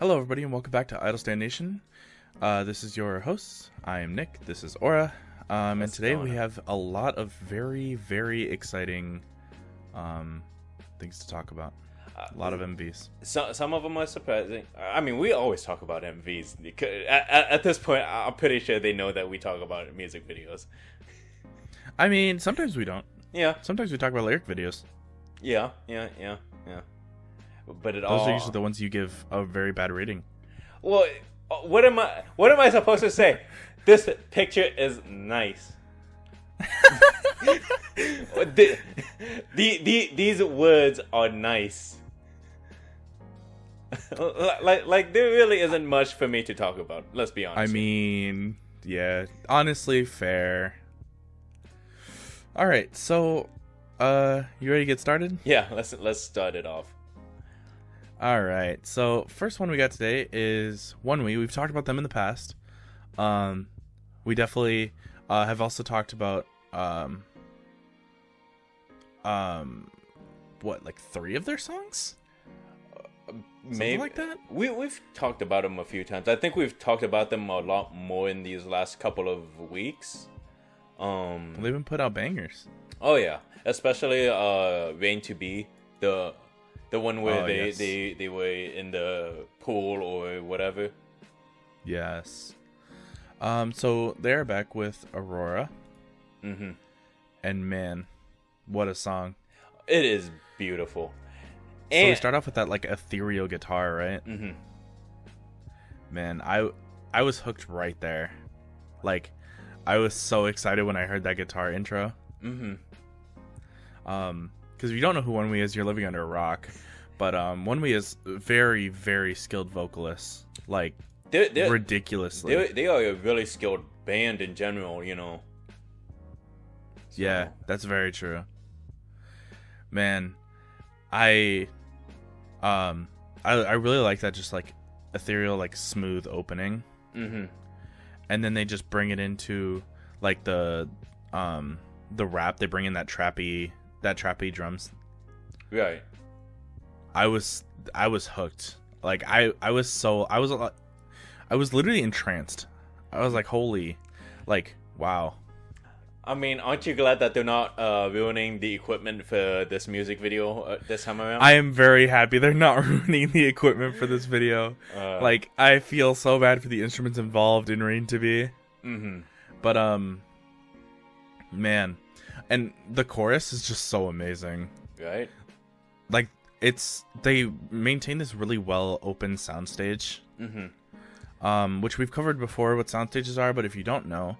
Hello, everybody, and welcome back to Idle Stand Nation. This is your host. I am Nick. This is Aura. And today we have a lot of very, very exciting things to talk about. A lot of MVs. Some of them are surprising. I mean, we always talk about MVs. At this point, I'm pretty sure they know that we talk about music videos. I mean, sometimes we don't. Yeah. Sometimes we talk about lyric videos. Yeah. But those are usually the ones you give a very bad rating. Well, what am I supposed to say? This picture is nice. These words are nice. like there really isn't much for me to talk about. Let's be honest. I mean, yeah, honestly, fair. All right, so, you ready to get started? Yeah, let's start it off. All right, so first one we got today is ONEWE. We've talked about them in the past. We definitely have also talked about what, like 3 of their songs? Maybe something like that. We've talked about them a few times. I think we've talked about them a lot more in these last couple of weeks. They've been put out bangers. Oh yeah, especially Rain to Be, the one where they were in the pool or whatever. Yes. So they're back with AuRoRa. Mm-hmm. And man, what a song. It is beautiful. So we start off with that like ethereal guitar, right? Mm-hmm. Man, I was hooked right there. Like, I was so excited when I heard that guitar intro. Mm-hmm. Because if you don't know who ONEWE is, you're living under a rock. But ONEWE is very, very skilled vocalists. Like, they're ridiculously. They are a really skilled band in general, you know. So. Yeah, that's very true. Man, I really like that, just like ethereal, like smooth opening. Mm-hmm. And then they just bring it into like the rap. They bring in that trappy drums. Right. I was hooked. Like I was literally entranced. I was like, holy, like, wow. I mean, aren't you glad that they're not ruining the equipment for this music video this time around? I am very happy they're not ruining the equipment for this video. Like, I feel so bad for the instruments involved in Rain to Be. Mm-hmm. But, man. And the chorus is just so amazing. Right? Like, they maintain this really well open soundstage. Mm-hmm. Which we've covered before what soundstages are, but if you don't know,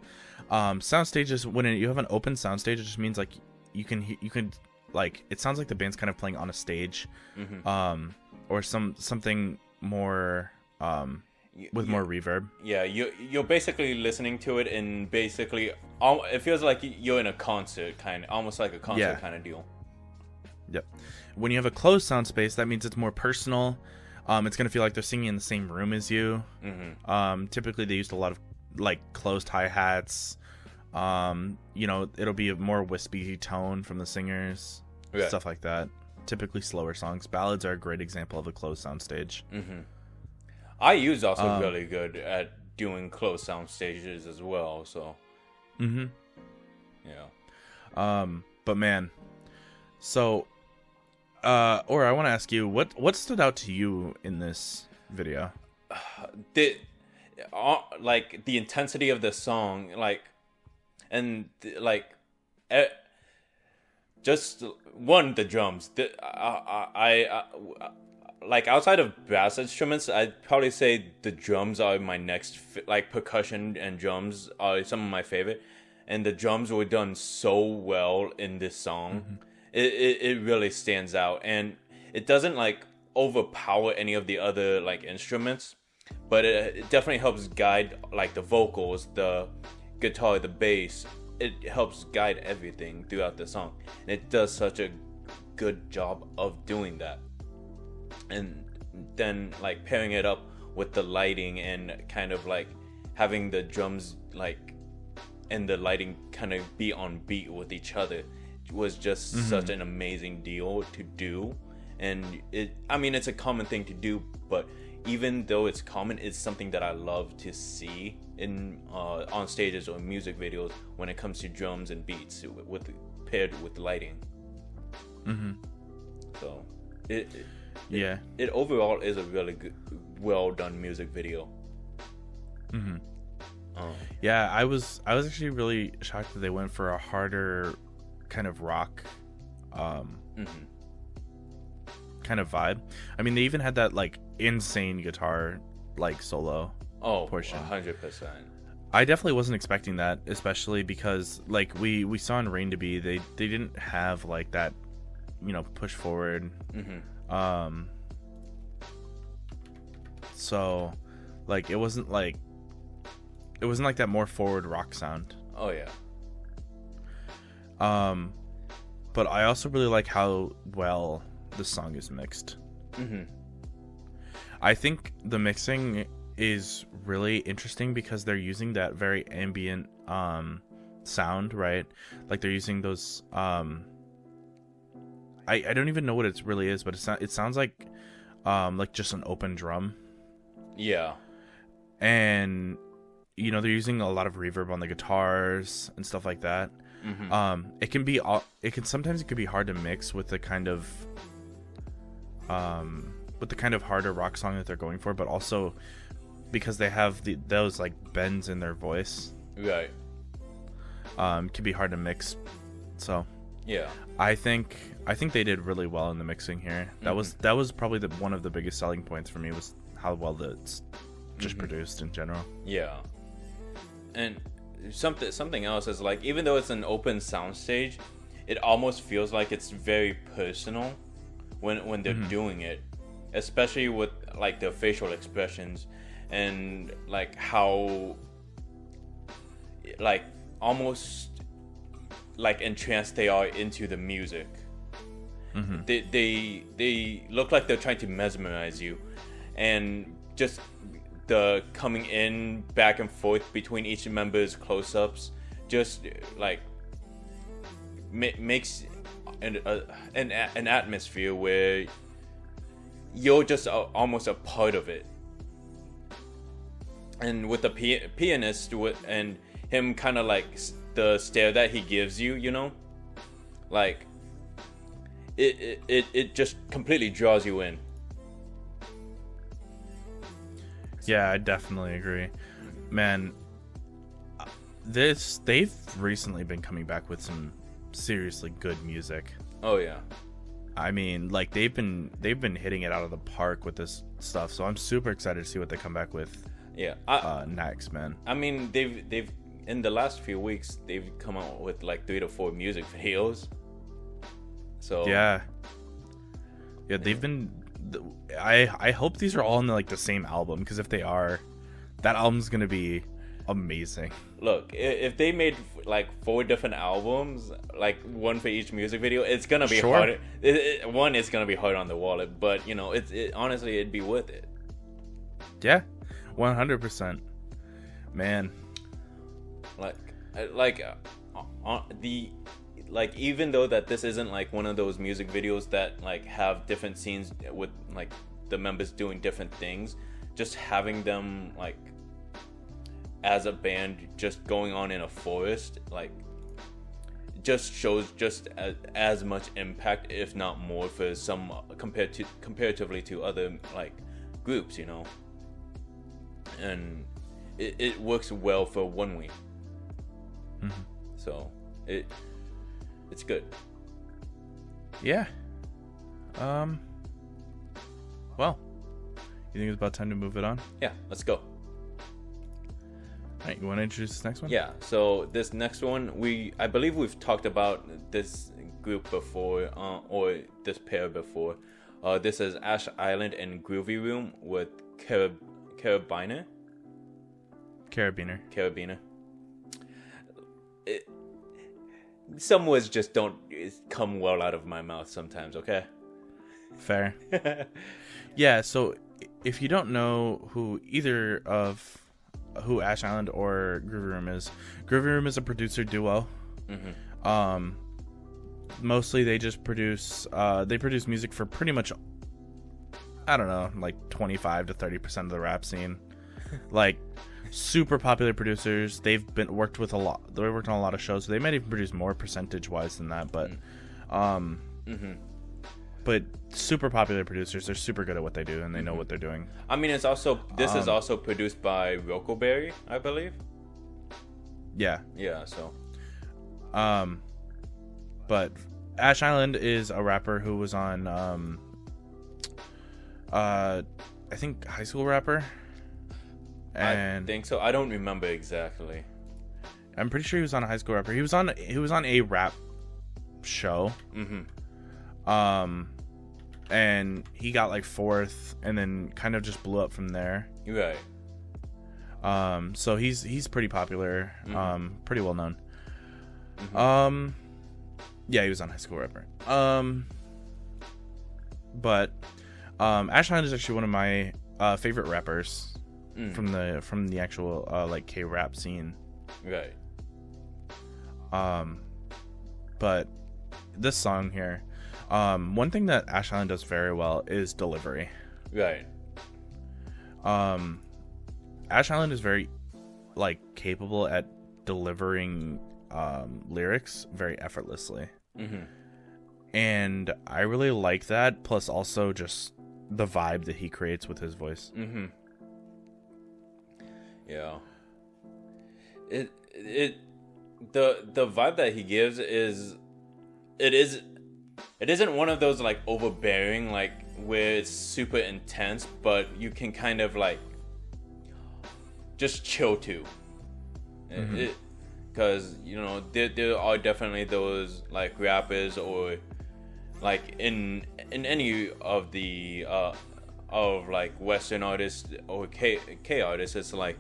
soundstages, when you have an open soundstage, it just means like you can like, it sounds like the band's kind of playing on a stage. Mm-hmm. Or something more with more reverb. Yeah, you're basically listening to it, and basically it feels like you're in a concert, almost like a concert kind of deal. Yep. When you have a closed sound space, that means it's more personal. It's gonna feel like they're singing in the same room as you. Mm-hmm. Typically they used a lot of like closed hi-hats. It'll be a more wispy tone from the singers, stuff like that. Typically slower songs. Ballads are a great example of a closed soundstage. Mm-hmm. IU's also really good at doing closed sound stages as well. So. Mm-hmm. Yeah. But man, so. Or I want to ask you, what stood out to you in this video? Like the intensity of the song, just one, the drums. I like, outside of bass instruments, I'd probably say the drums are my next. Like, percussion and drums are some of my favorite, and the drums were done so well in this song. Mm-hmm. It really stands out, and it doesn't like overpower any of the other like instruments, but it definitely helps guide like the vocals, the guitar, the bass. It helps guide everything throughout the song, and it does such a good job of doing that. And then like pairing it up with the lighting and kind of like having the drums like and the lighting kind of be on beat with each other was just such an amazing deal to do. And it's a common thing to do, but even though it's common, it's something that I love to see in on stages or music videos when it comes to drums and beats paired with lighting. So it overall is a really good, well done music video. Yeah, I was actually really shocked that they went for a harder kind of rock kind of vibe. I mean, they even had that like insane guitar like solo portion. 100%. I definitely wasn't expecting that, especially because like we saw in Rain2B, they didn't have like that, you know, push forward. So like it wasn't like that more forward rock sound. Oh yeah. But I also really like how well the song is mixed. I think the mixing is really interesting because they're using that very ambient sound, right? Like they're using those I don't even know what it really is, but it sounds like just an open drum. Yeah. And you know, they're using a lot of reverb on the guitars and stuff like that. It can be hard to mix with the kind of harder rock song that they're going for, but also because they have those like bends in their voice, right? Can be hard to mix. So yeah, I think they did really well in the mixing here. That was probably one of the biggest selling points for me, was how well it's just produced in general. Yeah. And something else is like, even though it's an open soundstage, it almost feels like it's very personal when they're doing it, especially with like the facial expressions and like how like almost like entranced they are into the music. They look like they're trying to mesmerize you, and just the coming in back and forth between each member's close-ups just like makes an atmosphere where you're just almost a part of it. And with the pianist and him kind of like the stare that he gives you, you know, like it just completely draws you in. Yeah, I definitely agree. Man, they've recently been coming back with some seriously good music. Oh yeah. I mean, like they've been hitting it out of the park with this stuff, so I'm super excited to see what they come back with. Yeah. Next, man. I mean, they've in the last few weeks they've come out with like 3 to 4 music videos. So yeah, they've been. I hope these are all in the same album, because if they are, that album's gonna be amazing. Look, if they made like 4 different albums, like one for each music video, it's gonna be hard. One, it's gonna be hard on the wallet, but you know, honestly, it'd be worth it. Yeah, 100%. Man, even though that this isn't like one of those music videos that like have different scenes with like the members doing different things, just having them like as a band just going on in a forest, like just shows just as much impact, if not more, for some comparatively to other like groups, you know. And it works well for ONEWE. So it's good. Yeah. Well, you think it's about time to move it on? Yeah, let's go. All right, you want to introduce this next one? Yeah, so this next one, I believe we've talked about this group before, or this pair before. This is Ash Island and GroovyRoom with Carabiner. Some words just don't come well out of my mouth sometimes, okay? Fair. Yeah, so if you don't know who Ash Island or GroovyRoom is a producer duo. Mostly they just produce music for pretty much I don't know, like 25 to 30% of the rap scene. Like, super popular producers. They've worked on a lot of shows. So they might even produce more percentage wise than that, but but super popular producers. They're super good at what they do, and they know what they're doing. I mean, this is also produced by Rokoberry, I believe. Yeah. So but Ash Island is a rapper who was on I think High School Rapper. And I think so. I don't remember exactly. I'm pretty sure he was on a High School Rapper. He was on a rap show. And he got like 4th, and then kind of just blew up from there. Right. So he's pretty popular. Pretty well known. Yeah, he was on High School Rapper. But Ash Island is actually one of my favorite rappers. From the actual like K-rap scene. Right. But this song here, one thing that Ash Island does very well is delivery. Right. Ash Island is very like capable at delivering lyrics very effortlessly. And I really like that, plus also just the vibe that he creates with his voice. Yeah. The vibe that he gives is it isn't one of those like overbearing, like where it's super intense, but you can kind of like just chill to. Because you know there are definitely those like rappers or like in any of the of like Western artists or K artists, it's like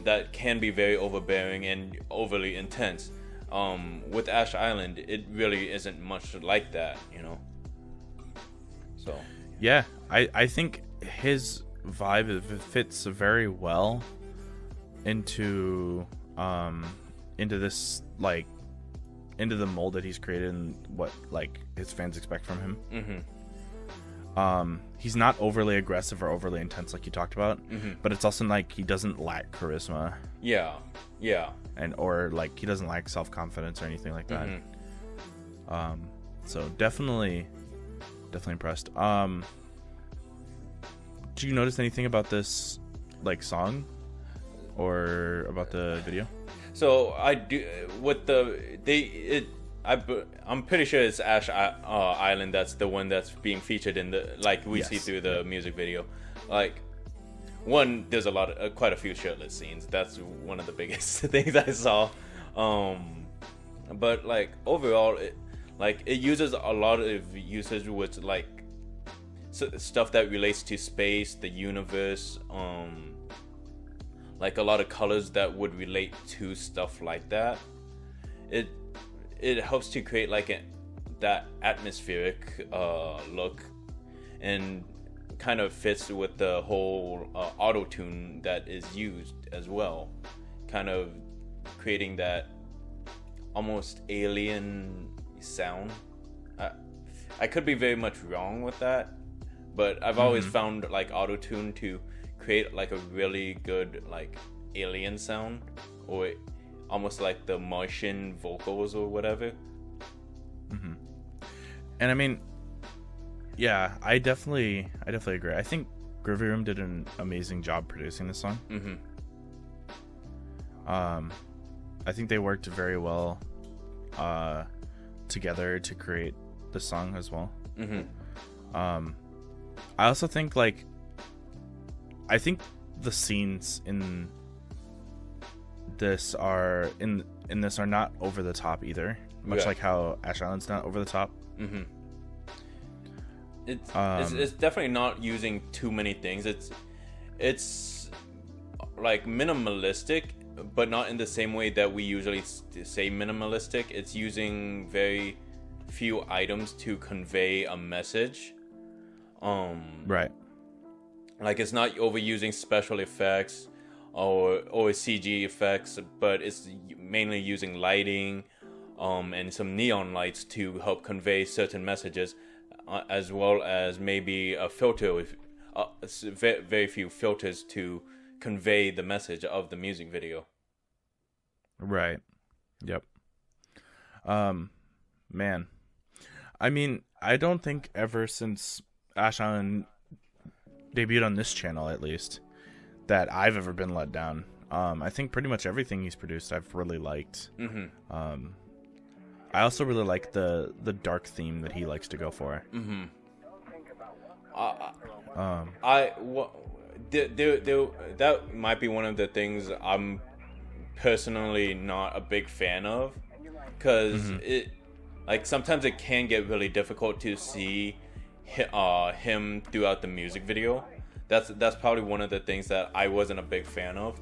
that can be very overbearing and overly intense. With Ash Island, it really isn't much like that, you know. So yeah, I think his vibe fits very well into this like into the mold that he's created and what like his fans expect from him. He's not overly aggressive or overly intense like you talked about, but it's also like he doesn't lack charisma. Yeah. And or like he doesn't lack self-confidence or anything like that. So definitely impressed. Do you notice anything about this like song or about the video? So I do with I'm pretty sure it's Ash Island. That's the one that's being featured in the like we see through the music video. Like one, there's quite a few shirtless scenes. That's one of the biggest things I saw. But like overall, it uses a lot of usage with like stuff that relates to space, the universe, like a lot of colors that would relate to stuff like that. It helps to create like that atmospheric look, and kind of fits with the whole auto-tune that is used as well, kind of creating that almost alien sound. I could be very much wrong with that, but I've always found like auto-tune to create like a really good like alien sound, or almost like the Martian vocals or whatever. And I mean, yeah, I definitely agree. I think GroovyRoom did an amazing job producing this song. I think they worked very well together to create the song as well. I also think like the scenes in this are not over the top either, much like how Ash Island's not over the top. It's definitely not using too many things. It's like minimalistic, but not in the same way that we usually say minimalistic. It's using very few items to convey a message. Right. Like it's not overusing special effects or CG effects, but it's mainly using lighting and some neon lights to help convey certain messages. as well as maybe a filter with very few filters to convey the message of the music video. Right. Yep. Man. I mean, I don't think ever since Ash Island debuted on this channel, at least, that I've ever been let down. I think pretty much everything he's produced I've really liked. Mm-hmm. I also really like the dark theme that he likes to go for. Mm-hmm. That might be one of the things I'm personally not a big fan of, because it, like, sometimes it can get really difficult to see him throughout the music video. That's probably one of the things that I wasn't a big fan of,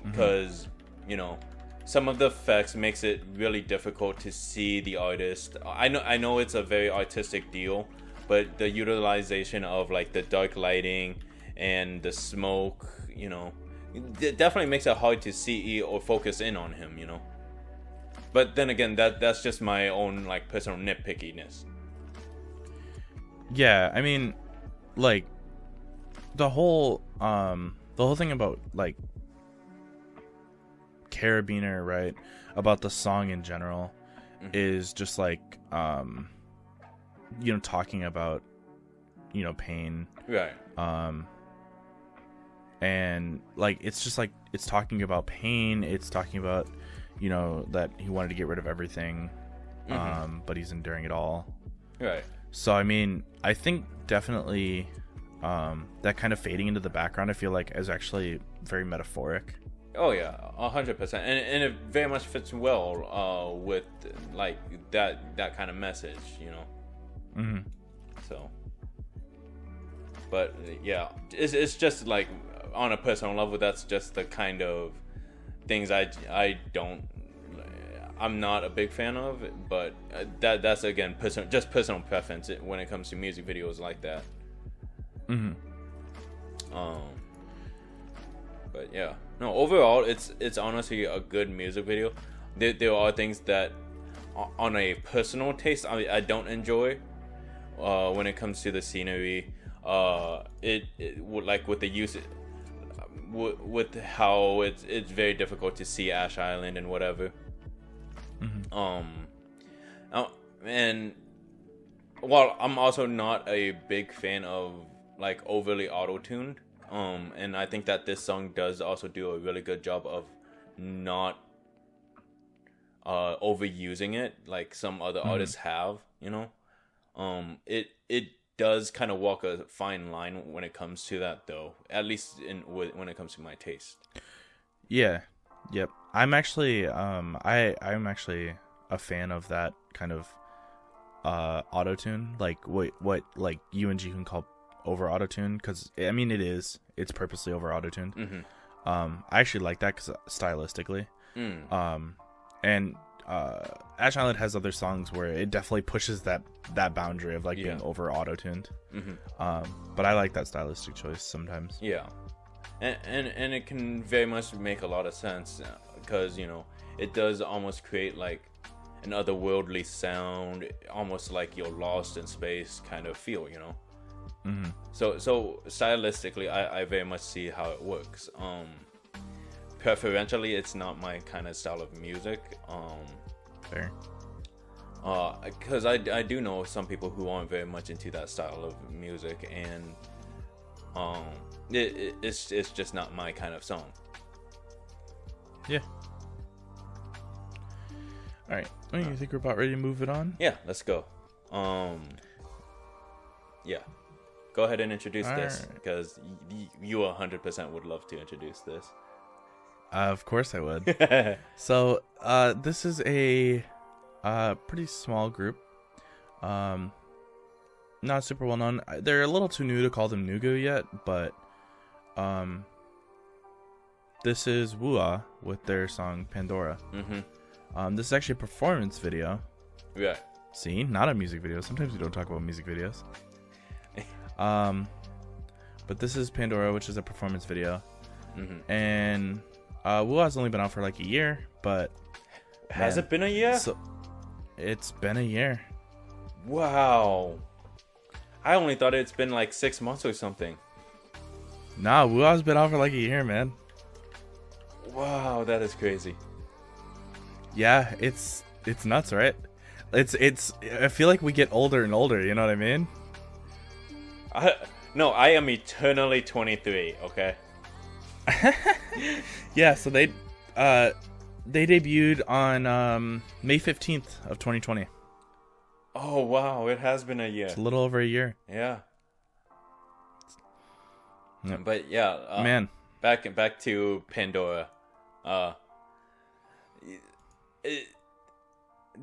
because you know, some of the effects makes it really difficult to see the artist. I know it's a very artistic deal, but the utilization of like the dark lighting and the smoke, you know, it definitely makes it hard to see or focus in on him, you know. But then again, that's just my own like personal nitpickiness. Yeah, I mean, like the whole thing about like Carabiner, right, about the song in general, is just like you know, talking about, you know, pain, right, and like it's just like it's talking about pain, it's talking about, you know, that he wanted to get rid of everything, but he's enduring it all, right. So I mean, I think definitely that kind of fading into the background, I feel like, is actually very metaphoric. Oh yeah, 100%, and it very much fits well with like that kind of message, you know. So, but yeah, it's just like on a personal level, that's just the kind of things I'm not a big fan of. But that's again personal preference when it comes to music videos like that. But yeah, no, overall it's honestly a good music video. There are things that on a personal taste I don't enjoy when it comes to the scenery. It like with the use with how it's very difficult to see Ash Island and whatever. And while I'm also not a big fan of like overly auto-tuned, and I think that this song does also do a really good job of not overusing it like some other artists have, you know. It does kind of walk a fine line when it comes to that, though, at least when it comes to my taste. Yeah. Yep. I'm actually I'm actually a fan of that kind of auto-tune, like what like you and Ji-hoon call over auto-tune, because I mean it's purposely over auto-tuned. I actually like that because stylistically, and Ash Island has other songs where it definitely pushes that boundary of like being over auto-tuned. But I like that stylistic choice sometimes. Yeah, and it can very much make a lot of sense, because you know, it does almost create like an otherworldly sound, almost like you're lost in space kind of feel, you know. So stylistically, I very much see how it works. Preferentially, it's not my kind of style of music. Fair. Because I do know some people who aren't very much into that style of music, and it's just not my kind of song. Yeah. All right. Well, you think we're about ready to move it on? Yeah, let's go. Yeah. Go ahead and introduce this, because you 100% would love to introduce this. Of course I would. So, this is a pretty small group. Not super well known. They're a little too new to call them Nugu yet, but this is woolah with their song Pandora. This is actually a performance video. Yeah. See, not a music video. Sometimes we don't talk about music videos. But this is Pandora, which is a performance video. And woolah's only been out for like a year, but has it been a year? So it's been a year. Wow. I only thought it's been like 6 months or something. Nah, wooah's been out for like a year, man. Wow, that is crazy. Yeah, it's nuts, right? It's I feel like we get older and older, you know what I mean? No, I am eternally 23, okay? Yeah, so they debuted on May 15th of 2020. Oh wow, it has been a year. It's a little over a year. Yeah. Yep. But yeah, man, back to Pandora.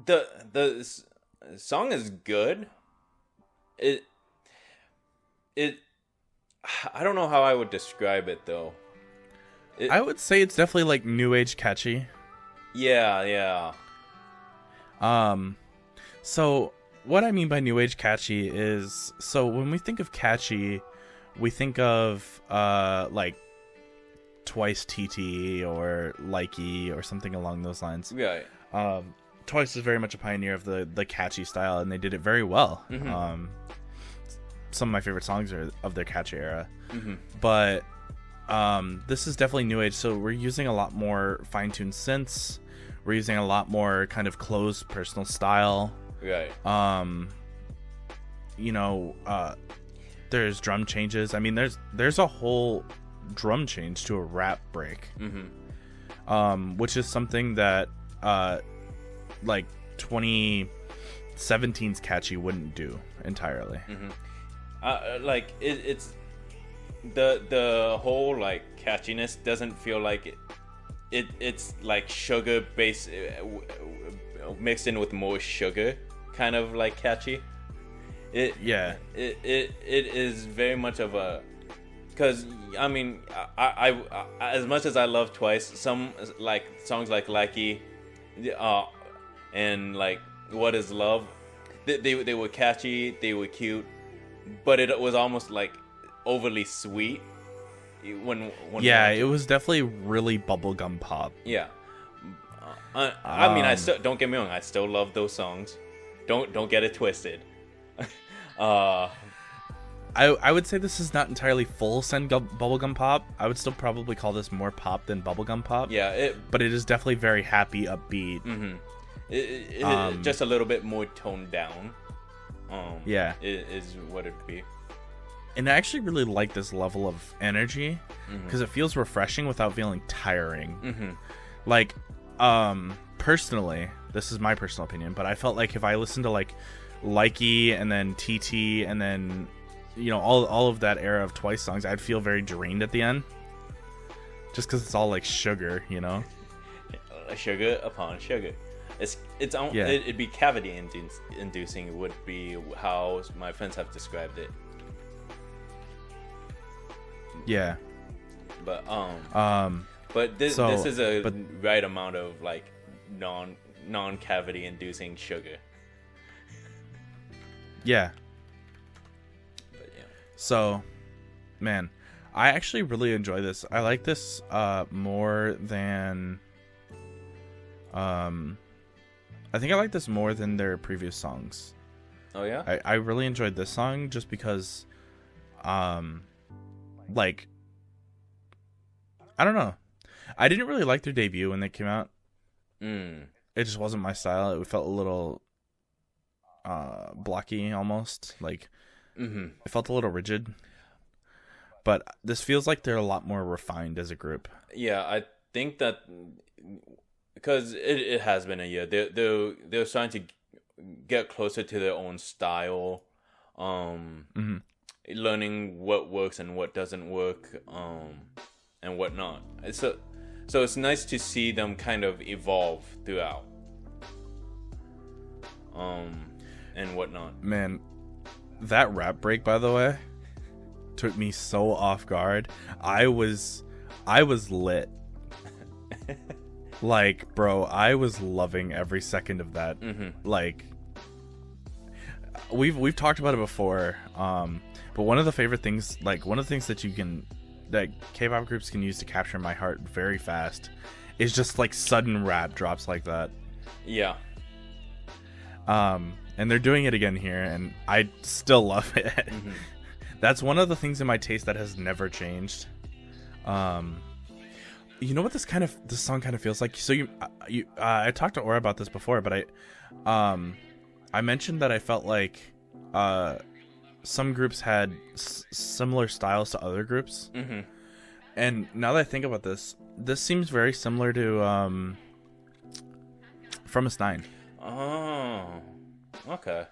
The song is good. It I don't know how I would describe it though. I would say it's definitely like new age catchy. Yeah. So what I mean by new age catchy is, so when we think of catchy, we think of like Twice TT or Likey or something along those lines. Right. Twice is very much a pioneer of the catchy style, and they did it very well. Mm-hmm. Some of my favorite songs are of their catchy era. Mm-hmm. But this is definitely new age, so we're using a lot more fine-tuned synths. We're using a lot more kind of closed personal style. Right. There's drum changes. I mean, there's a whole drum change to a rap break. Mm-hmm. Which is something that like 2017's catchy wouldn't do entirely. Mm-hmm. Like it's the whole like catchiness doesn't feel like it's like sugar based mixed in with more sugar, kind of like catchy. It is very much of a, because I mean I as much as I love Twice, some like songs like Likey and like What Is Love, they were catchy, they were cute, but it was almost like overly sweet when it was definitely really bubblegum pop. Yeah. I mean, I still, don't get me wrong, I still love those songs. Don't get it twisted. I would say this is not entirely full send bubblegum pop. I would still probably call this more pop than bubblegum pop. Yeah, but it is definitely very happy, upbeat. Mm-hmm. It just a little bit more toned down. Is what it'd be. And I actually really like this level of energy because it feels refreshing without feeling tiring. Mm-hmm. Like, personally, this is my personal opinion, but I felt like if I listened to like Likey and then TT and then, you know, all of that era of Twice songs, I'd feel very drained at the end. Just because it's all like sugar, you know? Sugar upon sugar. It'd be cavity inducing would be how my friends have described it. Yeah. But but this is a right amount of like non-cavity inducing sugar. Yeah. But yeah. So, man, I actually really enjoy this. I like this more than I think I like this more than their previous songs. Oh yeah? I really enjoyed this song just because like, I don't know. I didn't really like their debut when they came out. It just wasn't my style. It felt a little blocky almost. Like, it felt a little rigid. But this feels like they're a lot more refined as a group. Yeah, I think that because it has been a year. They're starting to get closer to their own style. Learning what works and what doesn't work, and whatnot. So it's nice to see them kind of evolve throughout, and whatnot. Man, that rap break, by the way, took me so off guard. I was lit. Like, bro, I was loving every second of that. Like, we've talked about it before, but one of the things that K-pop groups can use to capture my heart very fast is just like sudden rap drops like that. Yeah. And they're doing it again here, and I still love it. Mm-hmm. That's one of the things in my taste that has never changed. You know what this song kind of feels like? So I talked to Aura about this before, but I mentioned that I felt like some groups had similar styles to other groups. Mm-hmm. And now that I think about this seems very similar to From Us 9. Oh, okay.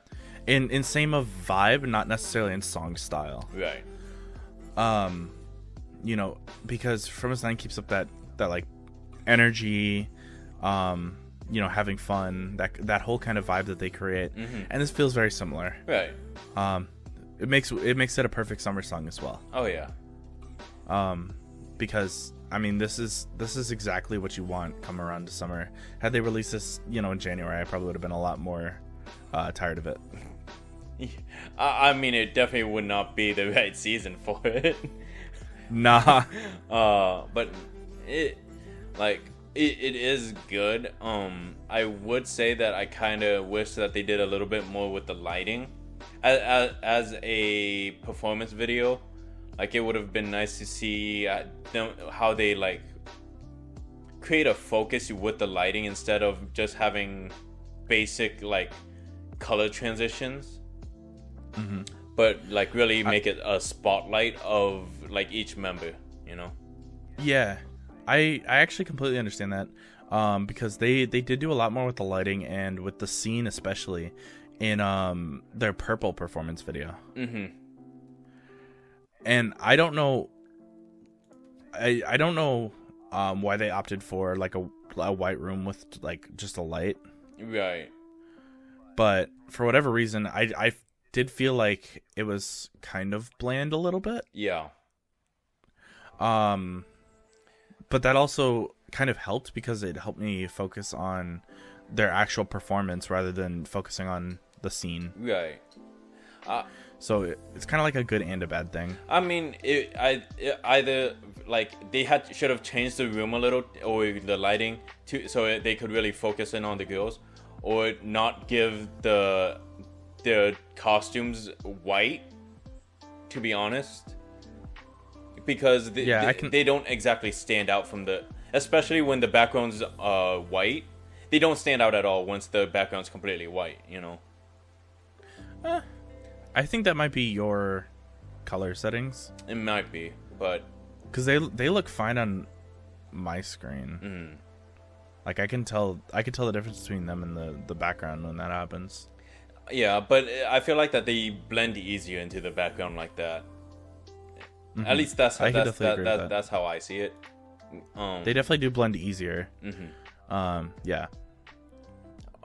In same of vibe, not necessarily in song style. Right. You know, because From Us 9 keeps up that like energy, you know, having fun, that whole kind of vibe that they create. Mm-hmm. And this feels very similar. Right. It makes it a perfect summer song as well. Oh yeah. Because I mean, this is exactly what you want come around to summer. Had they released this, you know, in January, I probably would have been a lot more tired of it. I mean, it definitely would not be the right season for it. Nah. But it is good. I would say that I kind of wish that they did a little bit more with the lighting as a performance video. Like, it would have been nice to see how they like create a focus with the lighting instead of just having basic like color transitions. Mm-hmm. But like really make it a spotlight of like each member, you know? Yeah, I actually completely understand that, because they did do a lot more with the lighting and with the scene, especially in their Purple performance video. Mm-hmm. And I don't know, I don't know why they opted for like a white room with like just a light. Right. But for whatever reason, I did feel like it was kind of bland a little bit. Yeah. But that also kind of helped because it helped me focus on their actual performance rather than focusing on the scene. Right. So it's kind of like a good and a bad thing. I mean, it either like they should have changed the room a little or the lighting so they could really focus in on the girls, or not give the costumes white, to be honest, because they don't exactly stand out from especially when the background's white. They don't stand out at all once the background's completely white, you know. I think that might be your color settings. It might be, but because they look fine on my screen. Mm. Like I can tell the difference between them and the background when that happens. Yeah, but I feel like that they blend easier into the background like that. Mm-hmm. At least that's how I see it. They definitely do blend easier. Mm-hmm. Yeah.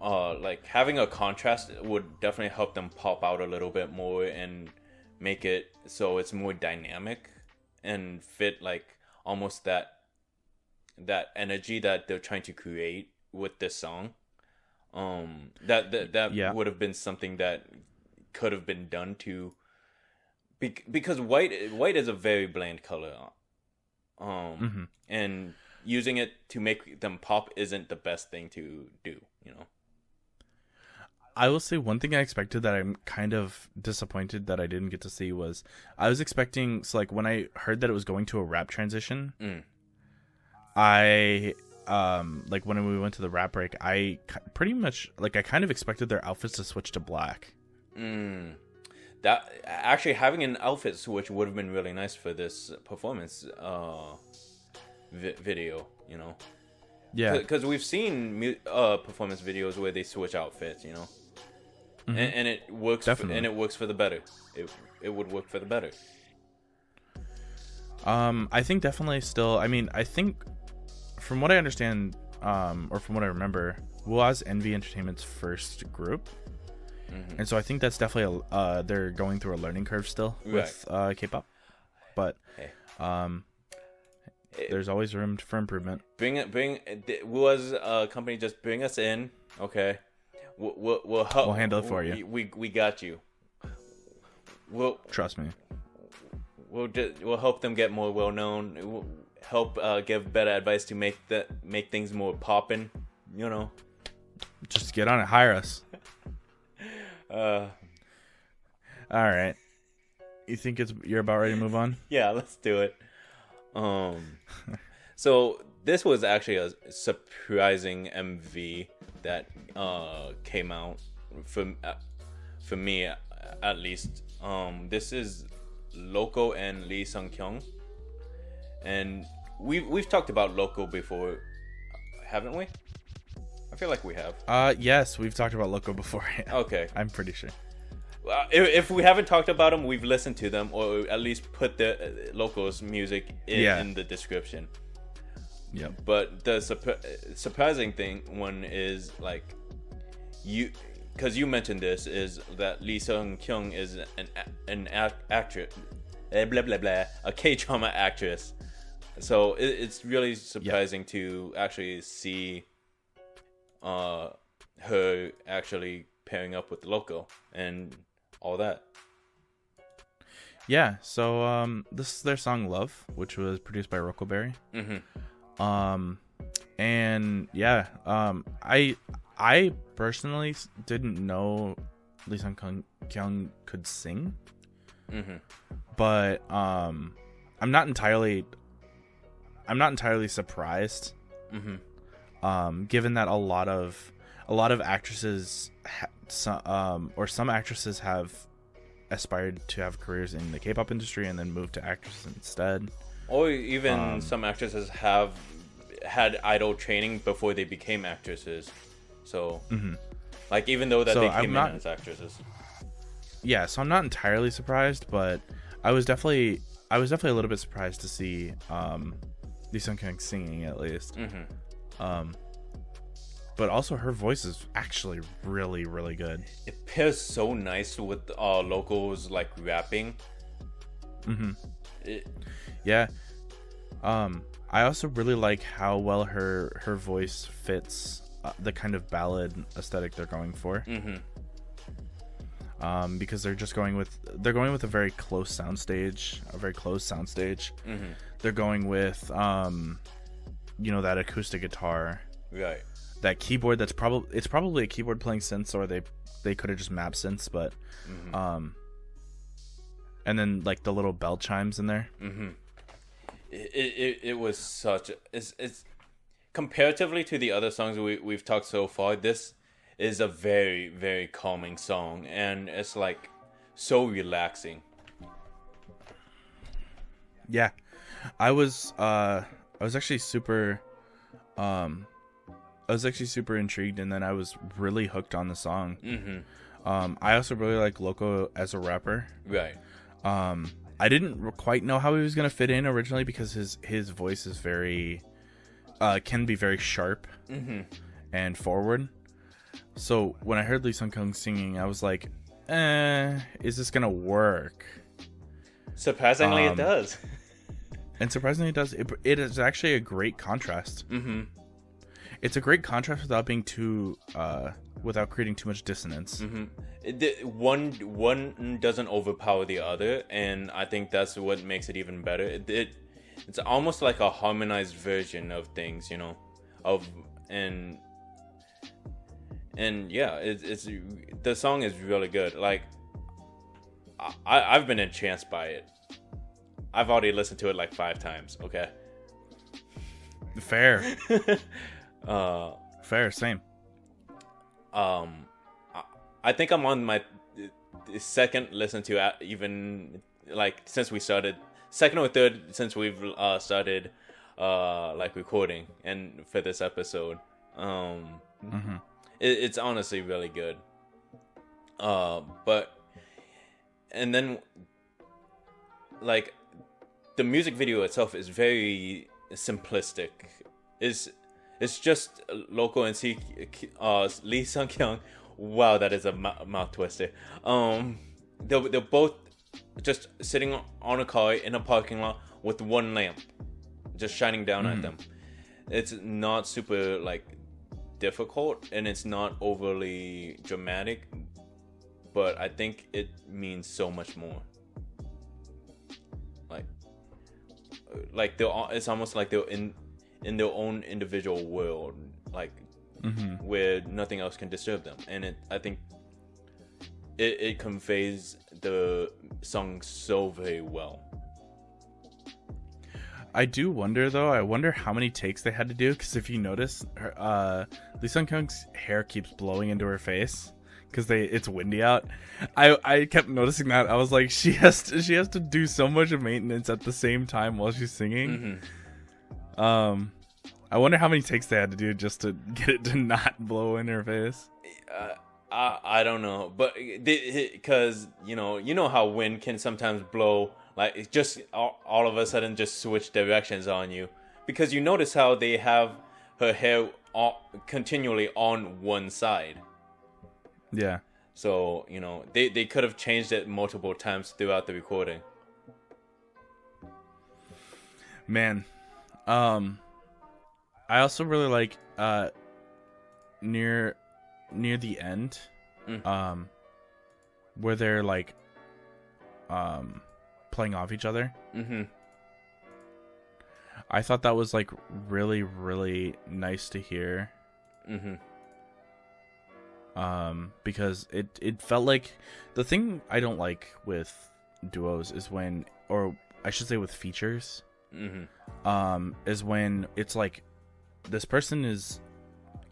Like having a contrast would definitely help them pop out a little bit more and make it so it's more dynamic and fit like almost that energy that they're trying to create with this song. That would have been something that could have been done to, because white is a very bland color. Mm-hmm. And using it to make them pop isn't the best thing to do, you know. I will say one thing I expected that I'm kind of disappointed that I didn't get to see was I was expecting, so like when I heard that it was going to a rap transition, I like when we went to the rap break, I pretty much like I kind of expected their outfits to switch to black. That actually having an outfit switch would have been really nice for this performance video, you know. Yeah, because we've seen performance videos where they switch outfits, you know. Mm-hmm. And it works. And it works for the better. It would work for the better. I think definitely still. I mean, I think from what I understand, or from what I remember, woollah's Envy Entertainment's first group, and so I think that's definitely they're going through a learning curve still with K-pop, but there's always room for improvement. Bring woollah's company, just bring us in, okay? We'll help. We'll handle it for you. We got you. We'll trust me. We'll help them get more well known. We'll help give better advice to make things more poppin'. You know. Just get on it. Hire us. Uh, All right. You think you're about ready to move on? yeah, let's do it. So this was actually a surprising MV that came out for me at least. This is Loco and Lee Sung-kyung, and we've talked about Loco before, haven't we? I feel like we have. Yes, we've talked about Loco before. Okay, I'm pretty sure. If we haven't talked about them, we've listened to them, or at least put the Loco's music in the description. Yeah. But the surprising one is like because you mentioned this, is that Lee Sung-kyung is an actress, blah blah blah, a K-drama actress. So it's really surprising to actually see her actually pairing up with Loco and all that. Yeah, so this is their song Love, which was produced by Rokoberry. And yeah, I personally didn't know Lee Sung-kyung could sing. But I'm not entirely surprised. Given that a lot of actresses some actresses have aspired to have careers in the K-pop industry and then moved to actresses instead. Or even some actresses have had idol training before they became actresses. So, like, even though that they came in as actresses. Yeah, so I'm not entirely surprised, but I was definitely a little bit surprised to see Lee Sung-kyung singing, at least. But also her voice is actually really, really good. It pairs so nice with Loco's like rapping. Yeah. I also really like how well her voice fits the kind of ballad aesthetic they're going for. Because they're going with a very close soundstage, They're going with that acoustic guitar, right? That keyboard that's probably a keyboard playing synths, or they could have just mapped synths, but and then like the little bell chimes in there. It was such it's comparatively to the other songs we've talked so far, this is a very, very calming song, and it's like so relaxing. Yeah, I was actually super intrigued, and then I was really hooked on the song. I also really like Loco as a rapper. Right. I didn't quite know how he was gonna fit in originally, because his voice is can be very sharp and forward. So when I heard Lee Sung-kyung singing, I was like, is this gonna work? Surprisingly, it does. And surprisingly, it does. It is actually a great contrast. It's a great contrast without being without creating too much dissonance. One doesn't overpower the other, and I think that's what makes it even better. It's almost like a harmonized version of things, and yeah, it's the song is really good. Like, I've been entranced by it. I've already listened to it like 5 times. Okay. Fair. Fair. Same. I think I'm on my second listen to even like since we started, second or third since we've started like recording and for this episode. It's honestly really good. But and then like the music video itself is very simplistic. It's just Loco and Lee Sung-kyung. Wow, that is a mouth twister. They're both just sitting on a car in a parking lot with one lamp just shining down at them. It's not super like difficult, and it's not overly dramatic, but I think it means so much more. Like it's almost like they're in their own individual world, like where nothing else can disturb them, and I think it conveys the song so very well. I do wonder though. I wonder how many takes they had to do, because if you notice, Lee Sung Kyung's hair keeps blowing into her face because it's windy out. I kept noticing that. I was like, she has to do so much of maintenance at the same time while she's singing. Mm-hmm. I wonder how many takes they had to do just to get it to not blow in her face. I don't know, but because you know how wind can sometimes blow. Like, it's just all of a sudden just switch directions on you. Because you notice how they have her hair continually on one side. Yeah. So, they could have changed it multiple times throughout the recording. Man. I also really like near the end. Where they're like playing off each other. Mm-hmm. I thought that was like really, really nice to hear. Mm-hmm. Because it felt like the thing I don't like with duos is when, or I should say with features, is when it's like this person is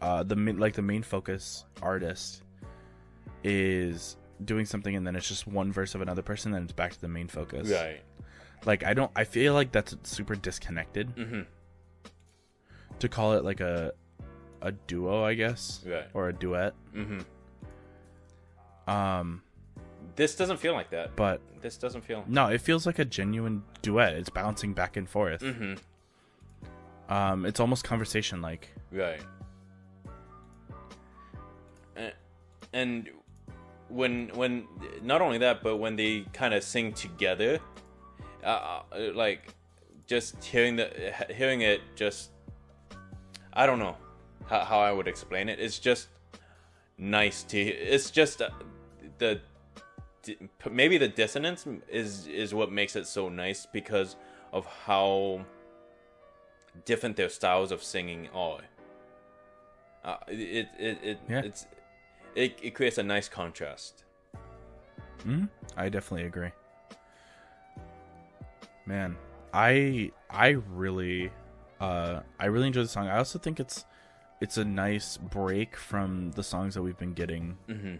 the main focus artist is doing something, and then it's just one verse of another person, then it's back to the main focus. Right. Like, I feel like that's super disconnected. Mm-hmm. To call it like a duo, I guess. Right. Or a duet. Mm-hmm. This doesn't feel like that. But this doesn't feel. No, it feels like a genuine duet. It's bouncing back and forth. Mm-hmm. It's almost conversation like. Right. And when not only that, but when they kind of sing together, like just hearing it, just I don't know how I would explain it. It's just nice to. It's just maybe the dissonance is what makes it so nice, because of how different their styles of singing are. It creates a nice contrast. I definitely agree. Man, I really enjoy the song. I also think it's a nice break from the songs that we've been getting. Mm-hmm.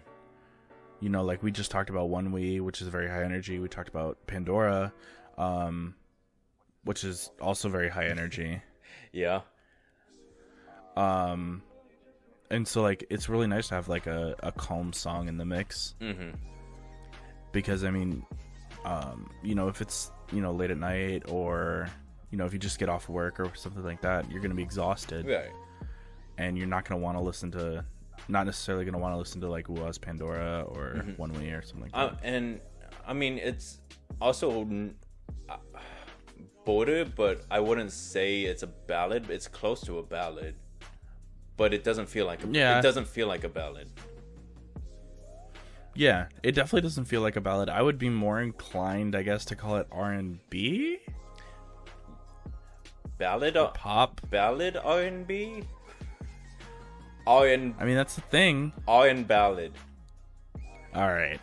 Like we just talked about ONEWE, which is very high energy. We talked about Pandora, which is also very high energy. Yeah. And so, like, it's really nice to have, like, a calm song in the mix. Mm-hmm. Because, I mean, if it's, late at night, or, if you just get off work or something like that, you're going to be exhausted. Right. And you're not necessarily going to want to listen to, like, woollah's Pandora or ONEWE or something like that. And, I mean, it's also border, but I wouldn't say it's a ballad. It's close to a ballad. But it doesn't feel like it doesn't feel like a ballad. Yeah, it definitely doesn't feel like a ballad. I would be more inclined, I guess, to call it R&B. Ballad or pop. Ballad R&B. I mean, that's the thing. R&B ballad. All right.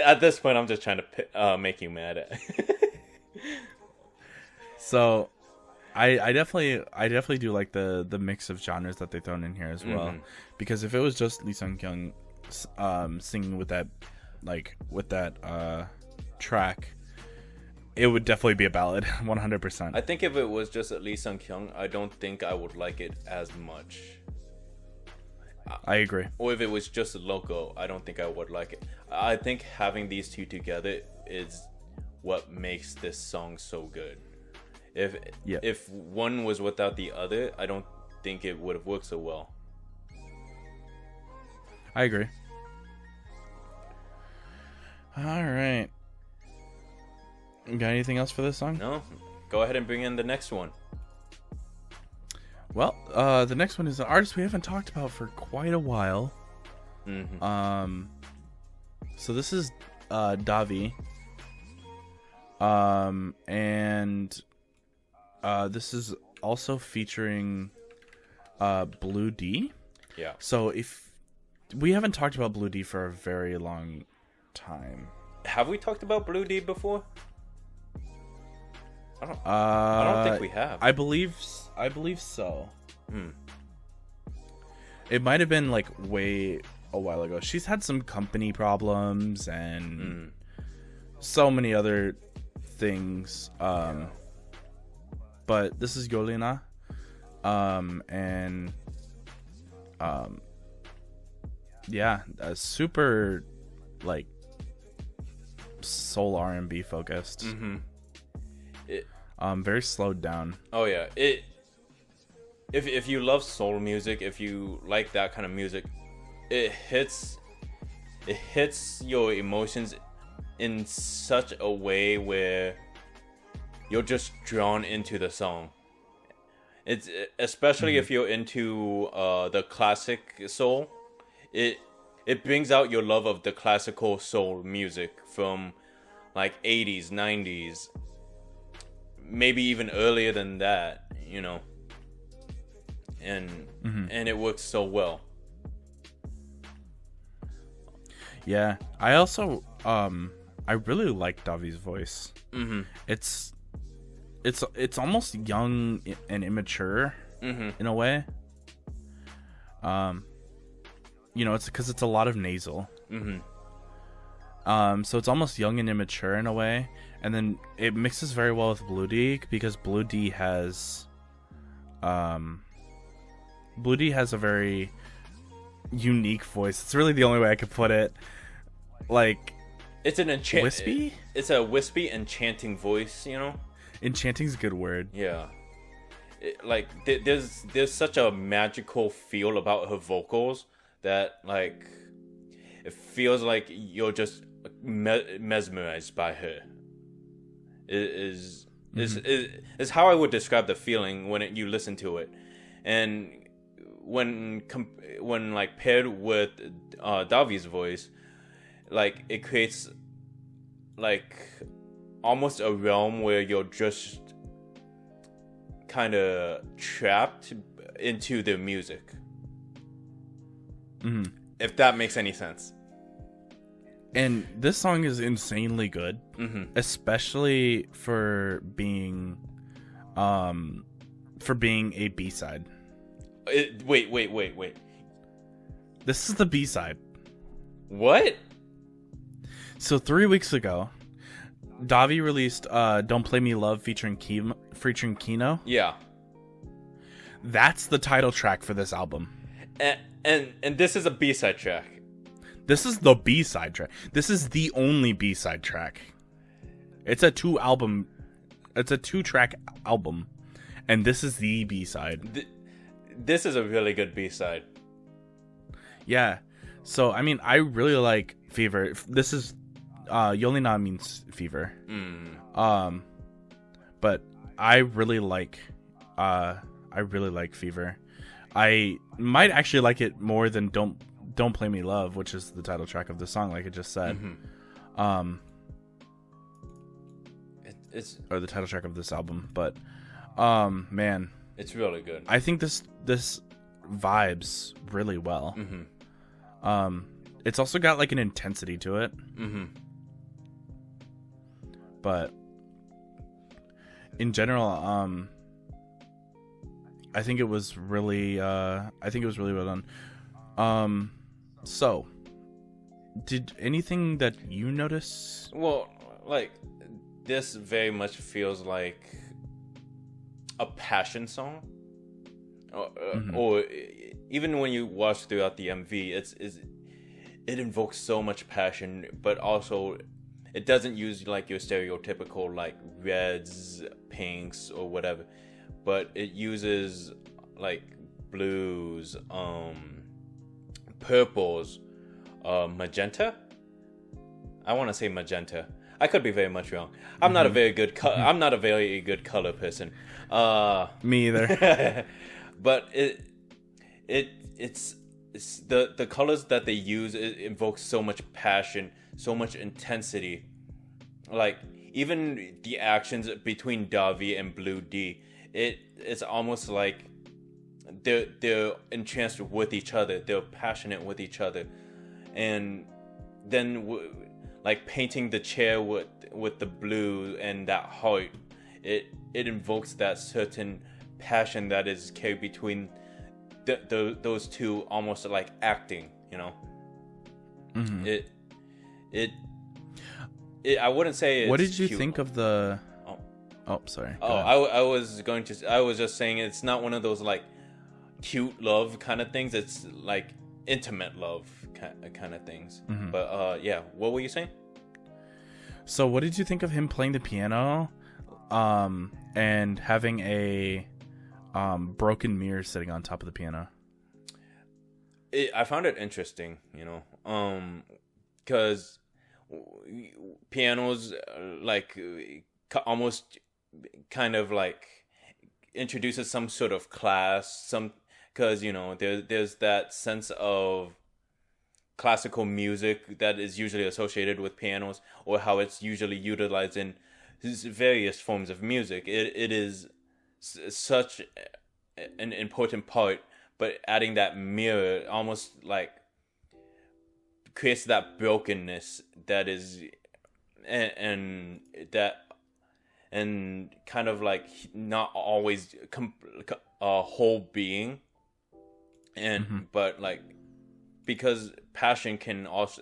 At this point, I'm just trying to make you mad. So. I definitely do like the mix of genres that they've thrown in here as well, because if it was just Lee Sung Kyung singing with that track, it would definitely be a ballad. 100%. I think if it was just Lee Sung Kyung, I don't think I would like it as much. I agree. Or if it was just Loco, I don't think I would like it. I think having these two together is what makes this song so good. If one was without the other, I don't think it would have worked so well. I agree. All right. Got anything else for this song? No. Go ahead and bring in the next one. Well, the next one is an artist we haven't talked about for quite a while. Mm-hmm. So this is DAVII. And this is also featuring Blue.D. Yeah. So if we haven't talked about Blue.D for a very long time. Have we talked about Blue.D before? I don't think we have. I believe so. It might have been like way a while ago. She's had some company problems and so many other things. But this is Yolina. And yeah, a super like soul R&B focused. Very slowed down. Oh yeah, if you love soul music, if you like that kind of music, it hits your emotions in such a way where you're just drawn into the song. It's especially if you're into the classic soul, it brings out your love of the classical soul music from like 80s, 90s, maybe even earlier than that, you know. And it works so well. Yeah, I also I really like Davi's voice. It's almost young and immature in a way. You know, it's because it's a lot of nasal. So it's almost young and immature in a way, and then it mixes very well with Blue.D because Blue.D has a very unique voice. It's really the only way I could put it. Like, it's an wispy. It's a wispy, enchanting voice. You know, enchanting's a good word. Yeah, there's such a magical feel about her vocals that like it feels like you're just mesmerized by her. Is how I would describe the feeling when you listen to it, and when like paired with Davi's voice, like it creates like almost a realm where you're just kind of trapped into the music. If that makes any sense. And this song is insanely good, especially for being a B-side. Wait. This is the B-side. What? So 3 weeks ago, Davi released "Don't Play Me Love" featuring Kino. Yeah. That's the title track for this album. And this is a B-side track. This is the B-side track. This is the only B-side track. It's a 2-track album, and this is the B-side. This is a really good B-side. Yeah. So, I mean, I really like Fever. This is Yolina means fever. But I really like Fever. I might actually like it more than Don't Play Me Love, which is the title track of the song, like I just said. It's or the title track of this album, but man, it's really good. I think this vibes really well. It's also got like an intensity to it. But in general, I think it was really well done. So, did anything that you notice? Well, like, this very much feels like a passion song. Or even when you watch throughout the MV, it invokes so much passion, but also it doesn't use like your stereotypical like reds, pinks, or whatever. But it uses like blues, purples, magenta. I want to say magenta. I could be very much wrong. I'm not a very good I'm not a very good color person. Me either. But it's the colors that they use, it invokes so much passion, so much intensity. Like even the actions between Davi and Blue.D, it's almost like they're entranced with each other. They're passionate with each other, and then like painting the chair with the blue and that heart, it invokes that certain passion that is carried between those two, almost like acting, you know. Mm-hmm. It I wouldn't say it's what did you cute. think of the sorry. I was just saying it's not one of those like cute love kind of things. It's like intimate love kind of things. Mm-hmm. But yeah, what were you saying? So what did you think of him playing the piano and having a broken mirror sitting on top of the piano? I found it interesting, you know, because pianos like almost kind of like introduces some sort of class, because, you know, there's that sense of classical music that is usually associated with pianos, or how it's usually utilized in various forms of music. It is such an important part, but adding that mirror almost like creates that brokenness that is and kind of like not always a whole being, and Mm-hmm. but like, because passion can also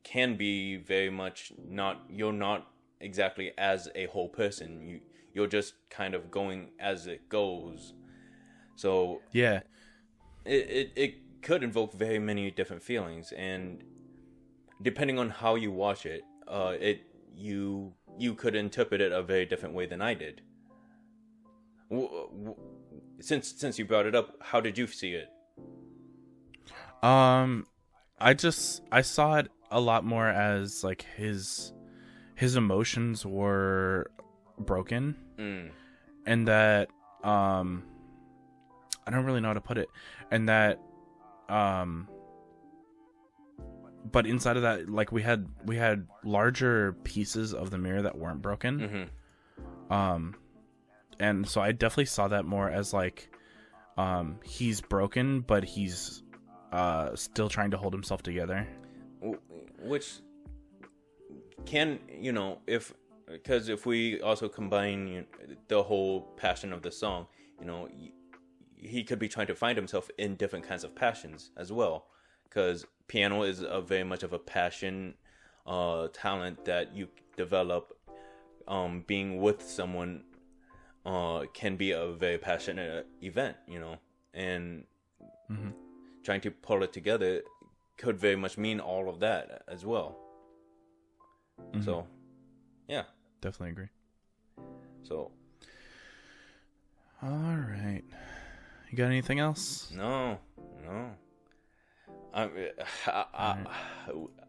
can be very much not, you're not exactly as a whole person, you're just kind of going as it goes. So Yeah. it could invoke very many different feelings, and depending on how you watch it, you could interpret it a very different way than I did. Since you brought it up, how did you see it? I saw it a lot more as like his emotions were broken, and that I don't really know how to put it, and that but inside of that, like, we had larger pieces of the mirror that weren't broken. Mm-hmm. And so I definitely saw that more as like he's broken, but he's still trying to hold himself together, which can, you know, because if we also combine the whole passion of the song, you know, he could be trying to find himself in different kinds of passions as well, because piano is very much of a passion talent that you develop. Being with someone can be a very passionate event, you know, and mm-hmm. trying to pull it together could very much mean all of that as well. Mm-hmm. So, yeah. Definitely agree. So. All right. You got anything else? No.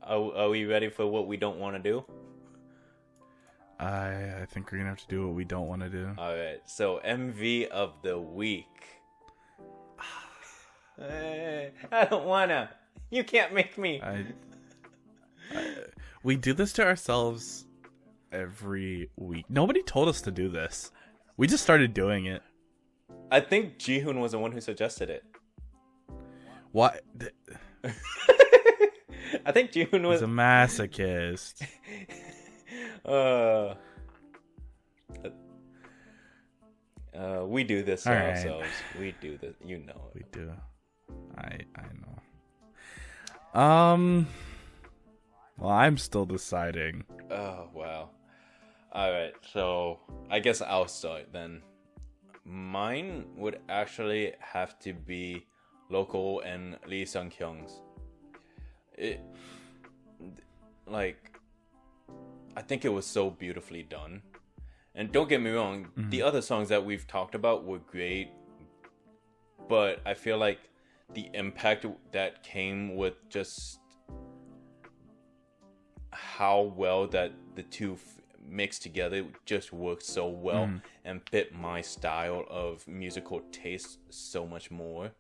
Are we ready for what we don't want to do? I think we're going to have to do what we don't want to do. All right. So, MV of the week. I don't want to. You can't make me. We do this to ourselves every week. Nobody told us to do this. We just started doing it. I think Jihoon was the one who suggested it. What? I think Jihoon was... He's a masochist. We do this to ourselves. We do this. You know it. We do. I know. Well, I'm still deciding. Oh, wow. Alright, so I guess I'll start then. Mine would actually have to be Loco and Lee Sung-kyung's. I think it was so beautifully done. And don't get me wrong, mm-hmm. the other songs that we've talked about were great, but I feel like the impact that came with just how well that the two mixed together just worked so well and fit my style of musical taste so much more.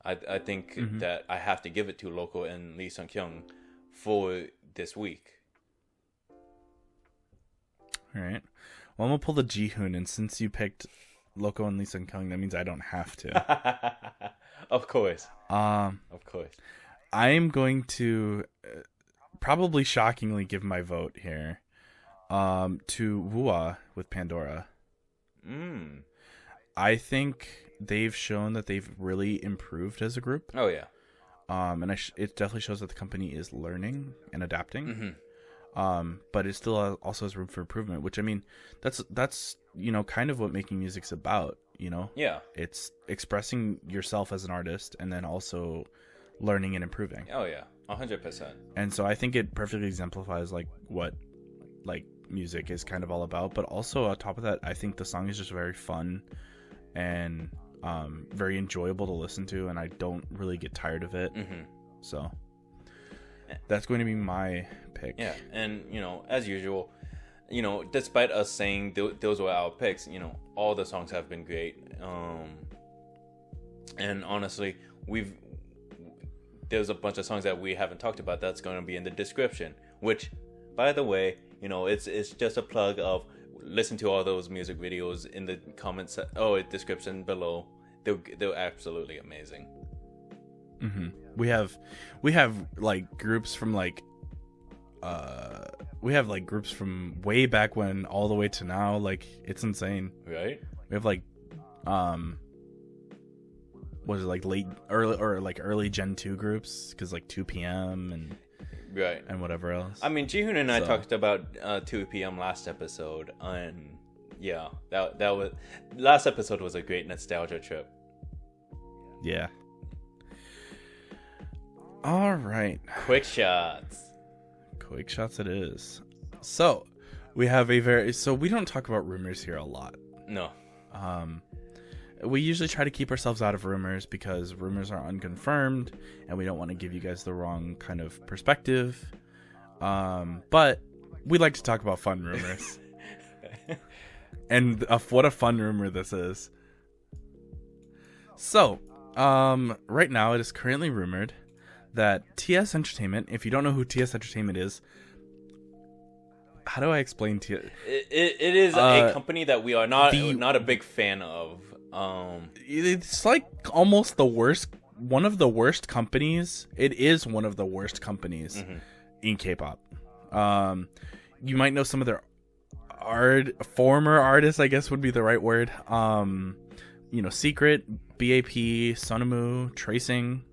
I think that I have to give it to Loco and Lee Sung-kyung for this week. All right. Well, I'm gonna pull the Jihoon, and since you picked Loco and Lisa and Kyung, that means I don't have to. Of course. Of course. I am going to probably shockingly give my vote here to woolah with Pandora. I think they've shown that they've really improved as a group. Oh yeah. And it definitely shows that the company is learning and adapting. But it still also has room for improvement, which I mean, that's kind of what making music's about. Yeah. It's expressing yourself as an artist and then also learning and improving. Oh yeah, 100%. And so I think it perfectly exemplifies what music is kind of all about. But also on top of that, I think the song is just very fun and very enjoyable to listen to, and I don't really get tired of it. So that's going to be my pick. Yeah, and as usual, despite us saying those were our picks, all the songs have been great. And honestly, there's a bunch of songs that we haven't talked about that's going to be in the description, which, by the way, it's just a plug of listen to all those music videos in the comments description below. They're absolutely amazing. We have like groups from groups from way back when all the way to now. Like, it's insane, right? We have was it like early Gen 2 groups, because 2 p.m. and right and whatever else. I mean, Jihoon and I talked about 2 p.m. last episode, and yeah, that was last episode was a great nostalgia trip. Yeah. All right. Quick shots it is. So we have we don't talk about rumors here a lot. No. We usually try to keep ourselves out of rumors because rumors are unconfirmed and we don't want to give you guys the wrong kind of perspective. But we like to talk about fun rumors. And what a fun rumor this is. So, right now it is currently rumored that TS Entertainment, if you don't know who TS Entertainment is, how do I explain TS? It is a company that we are not a big fan of. It's like almost the worst, one of the worst companies. It is one of the worst companies in K-pop. You might know some of their former artists, I guess would be the right word. Secret, BAP, Sonamu, Tracing.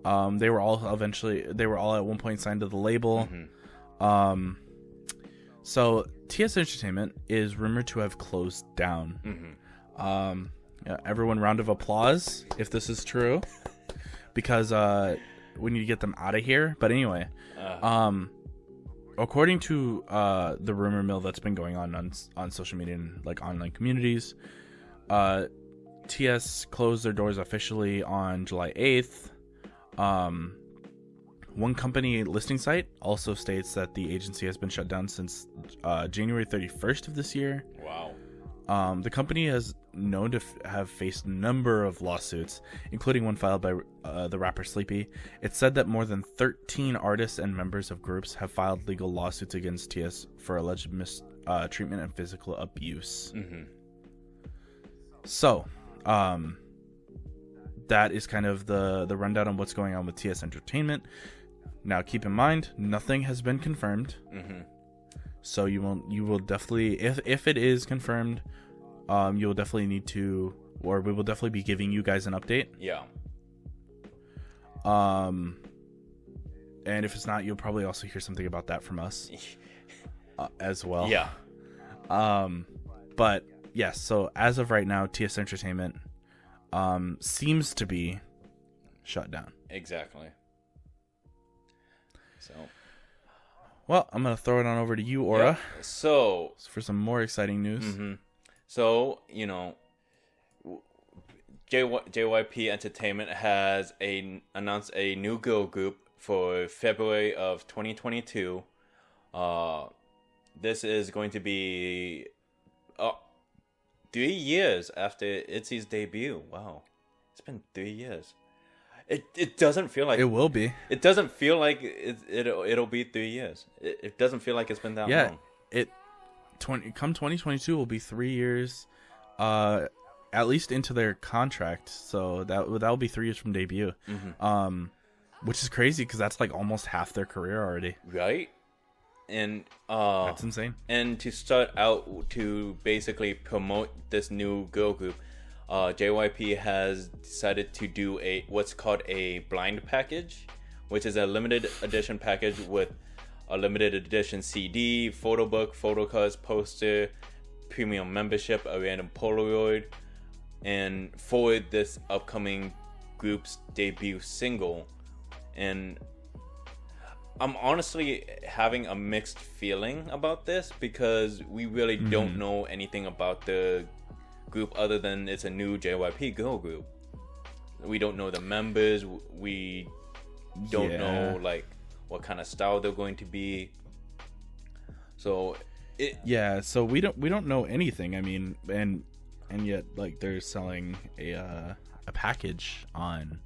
They were all at one point signed to the label. So TS Entertainment is rumored to have closed down. Everyone, round of applause if this is true, because we need to get them out of here. But anyway, according to the rumor mill that's been going on social media and online communities, TS closed their doors officially on July 8th. One company listing site also states that the agency has been shut down since January 31st of this year. Wow. The company has known to have faced a number of lawsuits, including one filed by the rapper Sleepy. It said that more than 13 artists and members of groups have filed legal lawsuits against TS for alleged mistreatment and physical abuse. So, that is kind of the rundown on what's going on with TS Entertainment. Now, keep in mind, nothing has been confirmed. So you will definitely, if it is confirmed, you will definitely need to, or we will definitely be giving you guys an update. Yeah. And if it's not, you'll probably also hear something about that from us as well. Yeah. But yes, so as of right now, TS Entertainment seems to be shut down. Exactly. So, well, I'm gonna throw it on over to you, Aura. Yep. So for some more exciting news. So JYP Entertainment has announced a new girl group for February of 2022. This is going to be 3 years after ITZY's debut. Wow, it's been 3 years. It doesn't feel like it will be. It doesn't feel like it'll be 3 years. It doesn't feel like it's been that long. Come 2022 will be 3 years. at least into their contract. So that'll be 3 years from debut. Which is crazy because that's like almost half their career already. Right? And that's insane. And to start out to basically promote this new girl group, JYP has decided to do what's called a blind package, which is a limited edition package with a limited edition CD, photo book, photo cards, poster, premium membership, a random Polaroid, and for this upcoming group's debut single. And I'm honestly having a mixed feeling about this because we really don't know anything about the group other than it's a new JYP girl group. We don't know the members. We don't know like what kind of style they're going to be. So so we don't know anything. I mean, and yet like they're selling a package on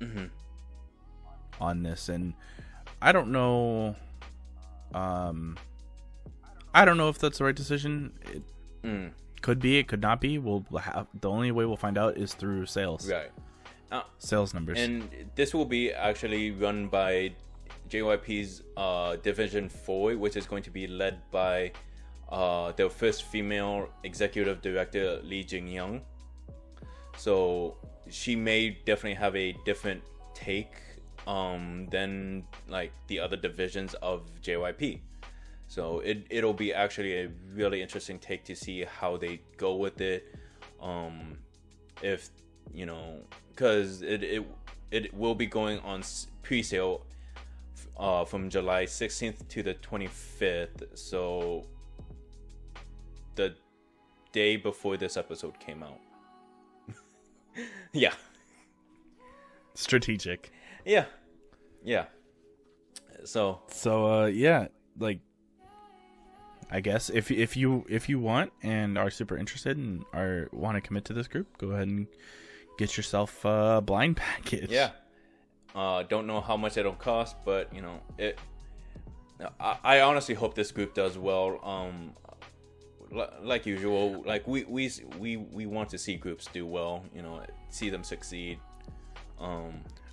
this, and I don't know if that's the right decision. It could be, it could not be. The only way we'll find out is through sales. Right. Sales numbers. And this will be actually run by JYP's Division 4, which is going to be led by their first female executive director, Lee Jin-young. So she may definitely have a different take than like the other divisions of JYP. So it'll be actually a really interesting take to see how they go with it. If you know, because it will be going on pre-sale from July 16th to the 25th. So the day before this episode came out. Yeah. Strategic. Yeah. So yeah, like I guess if you want and are super interested and want to commit to this group, go ahead and get yourself a blind package. Yeah. Don't know how much it'll cost, but you know it. I honestly hope this group does well. Like usual, like we want to see groups do well. You know, see them succeed.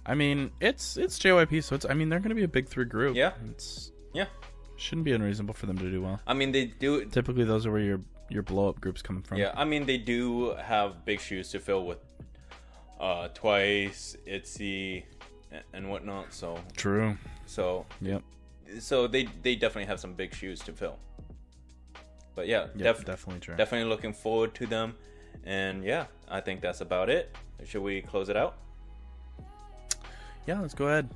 I mean, it's JYP, so they're going to be a big 3 group. Yeah. Shouldn't be unreasonable for them to do well. I mean, they do. Typically, those are where your blow up groups come from. Yeah, I mean, they do have big shoes to fill with Twice, ITZY, and whatnot. So true. So yep. So they definitely have some big shoes to fill. But yeah, definitely true. Definitely looking forward to them. And yeah, I think that's about it. Should we close it out? Yeah, let's go ahead.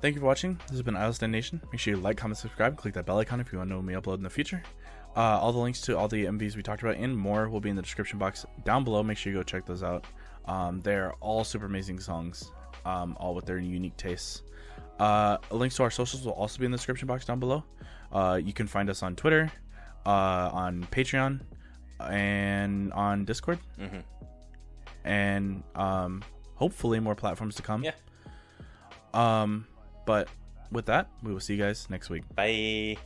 Thank you for watching. This has been Idol Stand Nation. Make sure you like, comment, subscribe, click that bell icon if you want to know when we upload in the future. All the links to all the MVs we talked about and more will be in the description box down below. Make sure you go check those out. They're all super amazing songs, all with their unique tastes. Links to our socials will also be in the description box down below. You can find us on Twitter, on Patreon, and on Discord. And hopefully more platforms to come. Yeah. But with that, we will see you guys next week. Bye.